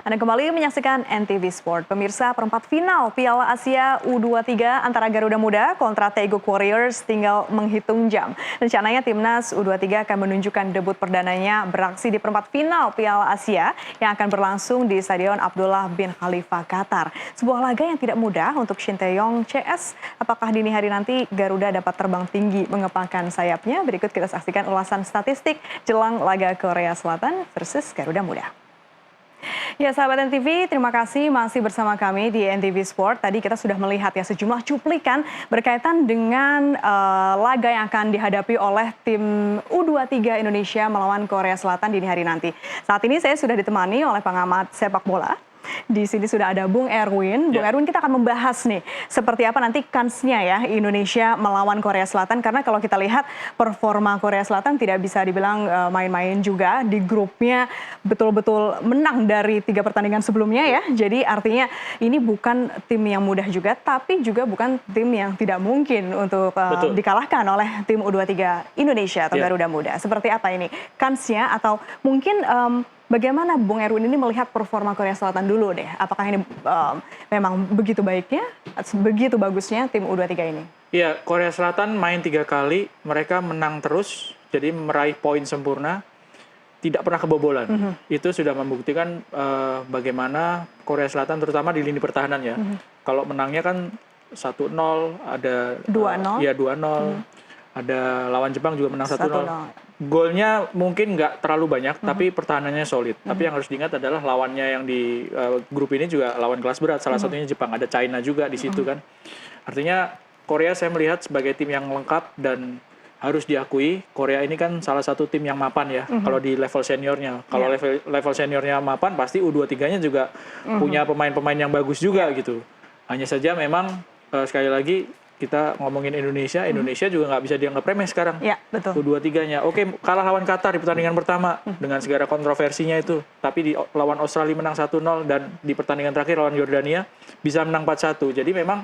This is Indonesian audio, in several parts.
Anda kembali menyaksikan NTV Sport. Pemirsa, perempat final Piala Asia U23 antara Garuda Muda kontra Taeguk Warriors tinggal menghitung jam. Rencananya timnas U23 akan menunjukkan debut perdananya beraksi di perempat final Piala Asia yang akan berlangsung di Stadion Abdullah bin Khalifa, Qatar. Sebuah laga yang tidak mudah untuk Shin Tae-yong CS. Apakah dini hari nanti Garuda dapat terbang tinggi mengepakkan sayapnya? Berikut kita saksikan ulasan statistik jelang laga Korea Selatan versus Garuda Muda. Ya, sahabat NTV, terima kasih masih bersama kami di NTV Sport. Tadi kita sudah melihat ya sejumlah cuplikan berkaitan dengan laga yang akan dihadapi oleh tim U23 Indonesia melawan Korea Selatan dini hari nanti. Saat ini saya sudah ditemani oleh pengamat sepak bola. Di sini sudah ada Bung Erwin. Bung Erwin, kita akan membahas nih seperti apa nanti kansnya ya Indonesia melawan Korea Selatan. Karena kalau kita lihat performa Korea Selatan tidak bisa dibilang main-main juga. Di grupnya betul-betul menang dari 3 pertandingan sebelumnya ya. Jadi artinya ini bukan tim yang mudah juga, tapi juga bukan tim yang tidak mungkin untuk dikalahkan oleh tim U23 Indonesia atau Garuda Muda. Seperti apa ini kansnya, atau mungkin bagaimana Bung Erwin ini melihat performa Korea Selatan dulu deh? Apakah ini memang begitu baiknya, begitu bagusnya tim U23 ini? Iya, Korea Selatan main 3 kali, mereka menang terus, jadi meraih poin sempurna, tidak pernah kebobolan. Itu sudah membuktikan bagaimana Korea Selatan terutama di lini pertahanan ya. Kalau menangnya kan 1-0, ada 2-0. Ya 2-0. Ada lawan Jepang juga menang 1-0. Golnya mungkin nggak terlalu banyak, tapi pertahanannya solid. Tapi yang harus diingat adalah lawannya yang di grup ini juga lawan kelas berat. Salah satunya Jepang, ada China juga di situ kan. Artinya Korea saya melihat sebagai tim yang lengkap dan harus diakui Korea ini kan salah satu tim yang mapan ya. Kalau di level seniornya, kalau level seniornya mapan, pasti U23-nya juga punya pemain-pemain yang bagus juga gitu. Hanya saja memang sekali lagi kita ngomongin Indonesia juga nggak bisa dianggap remeh sekarang. Ya, betul. U23-nya. Oke, kalah lawan Qatar di pertandingan pertama dengan segala kontroversinya itu. Tapi di lawan Australia menang 1-0 dan di pertandingan terakhir lawan Yordania bisa menang 4-1. Jadi memang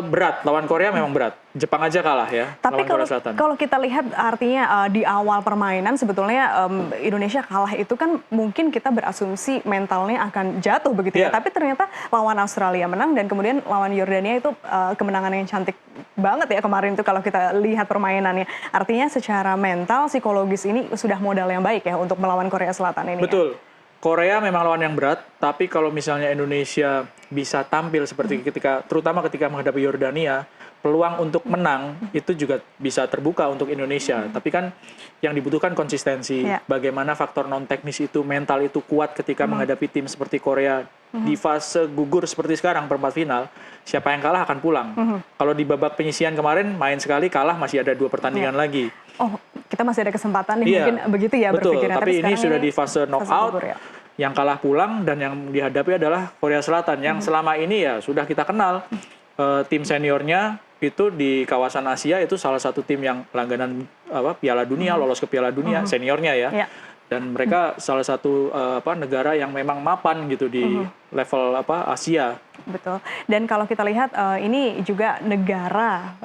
berat, lawan Korea memang berat. Jepang aja kalah ya. Tapi kalau kita lihat artinya di awal permainan sebetulnya Indonesia kalah itu kan mungkin kita berasumsi mentalnya akan jatuh begitu ya. Tapi ternyata lawan Australia menang dan kemudian lawan Yordania itu kemenangan yang cantik banget ya kemarin itu kalau kita lihat permainannya. Artinya secara mental, psikologis ini sudah modal yang baik ya untuk melawan Korea Selatan ini. Betul. Ya? Korea memang lawan yang berat, tapi kalau misalnya Indonesia bisa tampil seperti terutama ketika menghadapi Yordania, peluang untuk menang itu juga bisa terbuka untuk Indonesia. Tapi kan yang dibutuhkan konsistensi. Bagaimana faktor non teknis itu, mental itu kuat ketika menghadapi tim seperti Korea di fase gugur seperti sekarang perempat final. Siapa yang kalah akan pulang. Kalau di babak penyisihan kemarin main sekali kalah, masih ada 2 pertandingan lagi. Oh, kita masih ada kesempatan nih mungkin begitu ya berpikirnya. Tapi ini sudah di fase knockout. Yang kalah pulang dan yang dihadapi adalah Korea Selatan yang selama ini ya sudah kita kenal tim seniornya itu di kawasan Asia itu salah satu tim yang langganan Piala Dunia, lolos ke Piala Dunia seniornya ya. Dan mereka salah satu negara yang memang mapan gitu di level Asia. Betul. Dan kalau kita lihat ini juga negara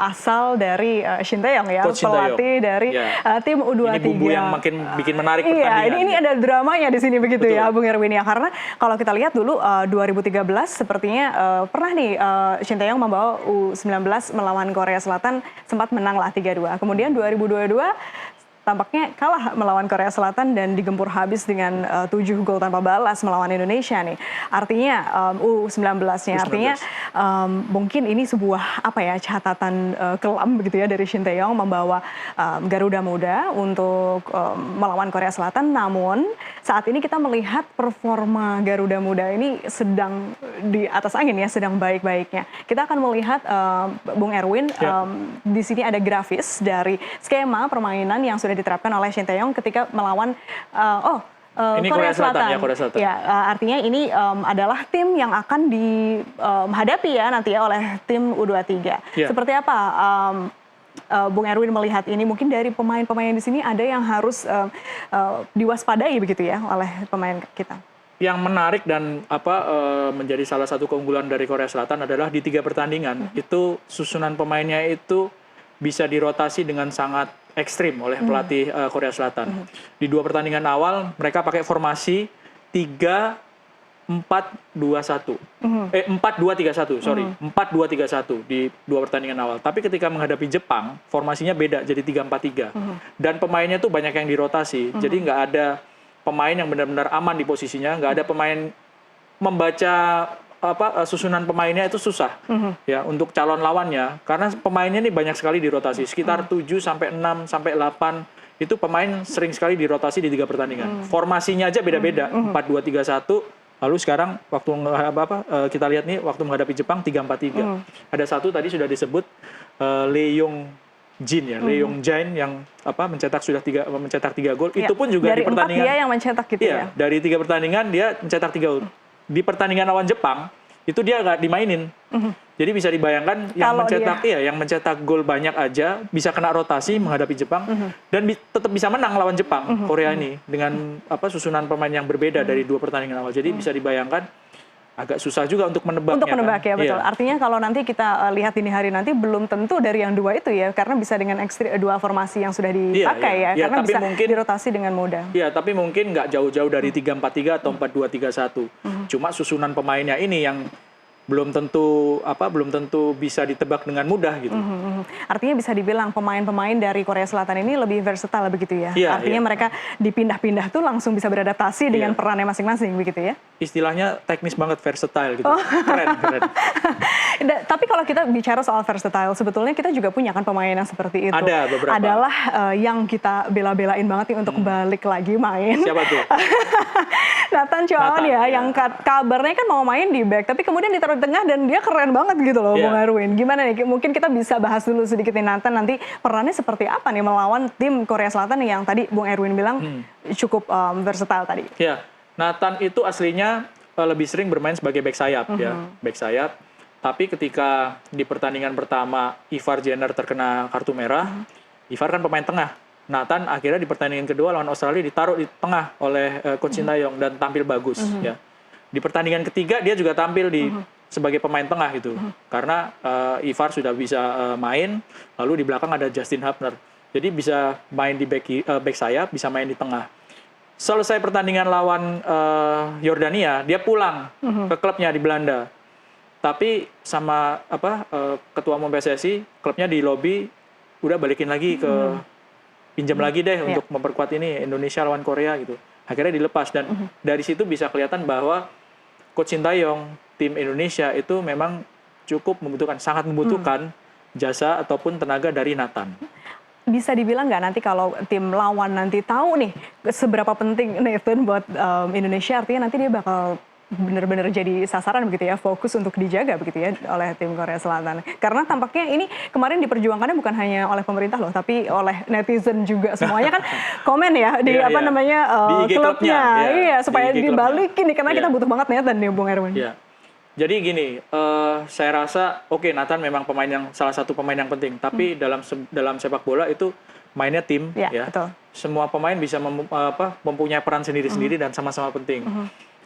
asal dari Shin Tae-yong ya, pelatih dari tim U23. Ini bumbu yang makin bikin menarik pertandingan. Iya, ini ada dramanya di sini begitu ya, Bung Erwin ya. Karena kalau kita lihat dulu 2013 sepertinya pernah nih Shin Tae-yong membawa U19 melawan Korea Selatan, sempat menang lah 3-2. Kemudian 2022 tampaknya kalah melawan Korea Selatan dan digempur habis dengan 7 gol tanpa balas melawan Indonesia nih. Artinya U19-nya artinya mungkin ini sebuah catatan kelam begitu ya dari Shin Tae-yong membawa Garuda Muda untuk melawan Korea Selatan. Namun saat ini kita melihat performa Garuda Muda ini sedang di atas angin ya, sedang baik-baiknya. Kita akan melihat Bung Erwin di sini ada grafis dari skema permainan yang sudah diterapkan oleh Shin Tae-yong ketika melawan ini Korea Selatan. Ya, artinya ini adalah tim yang akan dihadapi ya nanti ya oleh tim U23. Seperti apa Bung Erwin melihat ini? Mungkin dari pemain-pemain di sini ada yang harus diwaspadai begitu ya oleh pemain kita. Yang menarik dan menjadi salah satu keunggulan dari Korea Selatan adalah di 3 pertandingan itu susunan pemainnya itu bisa dirotasi dengan sangat ekstrim oleh pelatih Korea Selatan. Di 2 pertandingan awal mereka pakai formasi 3-4-2-1. 4-2-3-1, sorry. 4-2-3-1 di 2 pertandingan awal. Tapi ketika menghadapi Jepang, formasinya beda jadi 3-4-3. Dan pemainnya tuh banyak yang dirotasi. Jadi nggak ada pemain yang benar-benar aman di posisinya, nggak ada pemain membaca susunan pemainnya itu susah ya untuk calon lawannya, karena pemainnya nih banyak sekali dirotasi, sekitar 7 sampai 6 sampai 8 itu pemain sering sekali dirotasi di 3 pertandingan. Formasinya aja beda-beda, 4-2-3-1, lalu sekarang waktu kita lihat nih waktu menghadapi Jepang 3-4-3. Ada satu tadi sudah disebut Lee Yong Jin ya, Lee Yong Jin yang mencetak 3 gol. Ya, itu pun juga dari di pertandingan 4 dia yang mencetak gitu ya. Dari 3 pertandingan dia mencetak 3 gol. Di pertandingan lawan Jepang itu dia nggak dimainin. Jadi bisa dibayangkan yang mencetak gol banyak aja bisa kena rotasi menghadapi Jepang dan tetap bisa menang lawan Jepang Korea ini dengan susunan pemain yang berbeda dari 2 pertandingan awal. Jadi bisa dibayangkan agak susah juga untuk menebaknya. Untuk menebak kan? ya, betul. Iya. Artinya kalau nanti kita lihat dini hari nanti belum tentu dari yang 2 itu ya, karena bisa dengan 2 formasi yang sudah dipakai ya, karena tapi bisa mungkin dirotasi dengan mudah. Iya, tapi mungkin nggak jauh-jauh dari 3-4-3 atau 4-2-3-1. Cuma susunan pemainnya ini yang belum tentu bisa ditebak dengan mudah gitu. Artinya bisa dibilang pemain-pemain dari Korea Selatan ini lebih versatile begitu ya. Iya, Artinya mereka dipindah-pindah tuh langsung bisa beradaptasi dengan perannya masing-masing begitu ya. Istilahnya teknis banget, versatile gitu. Keren. Tapi kalau kita bicara soal versatile, sebetulnya kita juga punya kan pemain yang seperti itu. Ada beberapa. Adalah yang kita bela-belain banget nih untuk balik lagi main. Siapa tuh? Nathan Chow ya, yang kabarnya kan mau main di back, tapi kemudian ditaruh di tengah dan dia keren banget gitu loh, Bung Erwin. Gimana nih? Mungkin kita bisa bahas dulu sedikit nih Nathan, nanti perannya seperti apa nih melawan tim Korea Selatan yang tadi Bung Erwin bilang cukup versatile tadi. Ya, Nathan itu aslinya lebih sering bermain sebagai back sayap ya, back sayap. Tapi ketika di pertandingan pertama Ivar Jenner terkena kartu merah, Ivar kan pemain tengah. Nathan akhirnya di pertandingan kedua lawan Australia ditaruh di tengah oleh Coach Sintayong dan tampil bagus ya. Di pertandingan ketiga dia juga tampil sebagai pemain tengah gitu. Karena Ivar sudah bisa main, lalu di belakang ada Justin Hubner. Jadi bisa main di back sayap, bisa main di tengah. Selesai pertandingan lawan Yordania, dia pulang ke klubnya di Belanda. Tapi sama ketua umum PSSI, klubnya di lobi udah balikin lagi ke pinjam lagi deh untuk memperkuat ini Indonesia lawan Korea gitu. Akhirnya dilepas dan dari situ bisa kelihatan bahwa Coach Sintayong tim Indonesia itu memang sangat membutuhkan jasa ataupun tenaga dari Nathan. Bisa dibilang nggak nanti kalau tim lawan nanti tahu nih seberapa penting Nathan buat Indonesia, artinya nanti dia bakal benar-benar jadi sasaran begitu ya, fokus untuk dijaga begitu ya oleh tim Korea Selatan. Karena tampaknya ini kemarin diperjuangkannya bukan hanya oleh pemerintah loh, tapi oleh netizen juga, semuanya kan komen ya di di klubnya. Iya, supaya dibalikin nih karena kita butuh banget Nathan nih Bung Erwin. Iya. Jadi gini, saya rasa Nathan memang salah satu pemain yang penting, tapi dalam sepak bola itu mainnya tim ya. Betul. Semua pemain bisa mempunyai peran sendiri-sendiri dan sama-sama penting.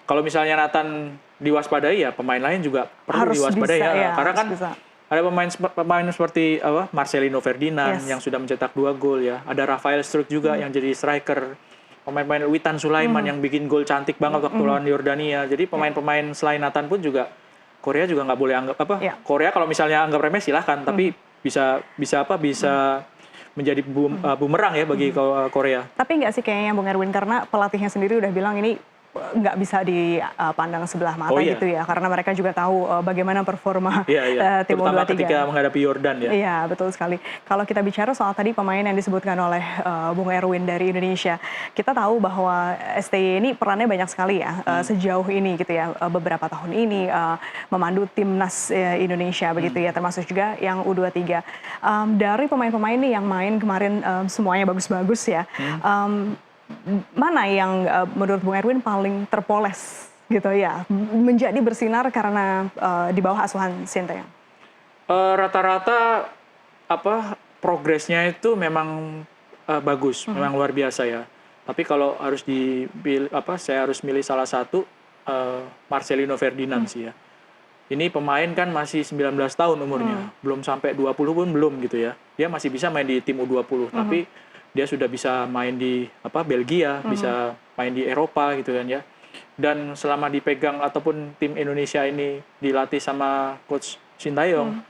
Kalau misalnya Nathan diwaspadai ya pemain lain juga perlu diwaspadai ya. Karena kan ada pemain seperti Marcelino Ferdinand yang sudah mencetak 2 gol ya. Ada Rafael Struijk juga yang jadi striker. Pemain-pemain Witan Sulaiman yang bikin gol cantik banget waktu lawan Yordania. Jadi pemain-pemain selain Nathan pun juga Korea juga nggak boleh anggap Korea kalau misalnya anggap remeh silahkan, tapi bisa menjadi bumerang ya bagi Korea. Tapi nggak sih kayaknya Bung Erwin, karena pelatihnya sendiri udah bilang ini nggak bisa dipandang sebelah mata gitu ya, karena mereka juga tahu bagaimana performa tim U23 terutama ketika menghadapi Yordan ya. Iya, betul sekali. Kalau kita bicara soal tadi pemain yang disebutkan oleh Bung Erwin dari Indonesia, kita tahu bahwa STY ini perannya banyak sekali ya sejauh ini gitu ya, beberapa tahun ini memandu timnas Indonesia begitu ya, termasuk juga yang U23. Dari pemain-pemain ini yang main kemarin semuanya bagus-bagus ya. Mana yang menurut Bung Erwin paling terpoles gitu ya, menjadi bersinar karena di bawah asuhan Sintayong? Rata-rata progresnya itu memang bagus, memang luar biasa ya. Tapi kalau harus saya harus milih salah satu, Marcelino Ferdinand sih ya. Ini pemain kan masih 19 tahun umurnya, belum sampai 20 pun belum gitu ya. Dia masih bisa main di tim U20, tapi dia sudah bisa main di Belgia, bisa main di Eropa gitu kan ya. dan selama dipegang ataupun tim Indonesia ini dilatih sama coach Sintayong,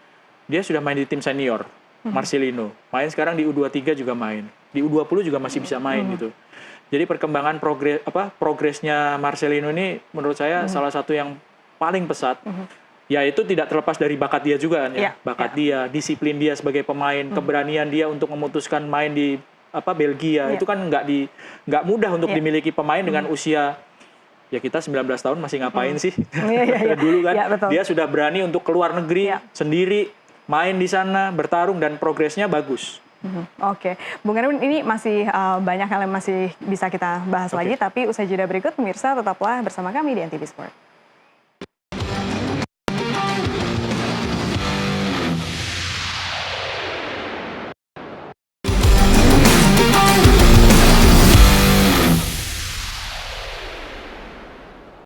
dia sudah main di tim senior, Marcelino. Main sekarang di U23 juga main. Di U20 juga masih bisa main gitu. Jadi perkembangan progresnya Marcelino ini menurut saya salah satu yang paling pesat. Ya itu tidak terlepas dari bakat dia juga kan ya. Bakat dia, disiplin dia sebagai pemain, keberanian dia untuk memutuskan main di Belgia. Itu kan nggak mudah untuk dimiliki pemain dengan usia ya kita 19 tahun masih ngapain sih? Dulu kan dia sudah berani untuk keluar negeri sendiri, main di sana, bertarung dan progresnya bagus. Oke, Bung Erwin, ini masih banyak hal yang masih bisa kita bahas lagi, tapi usai jeda berikut pemirsa tetaplah bersama kami di NTV Sport.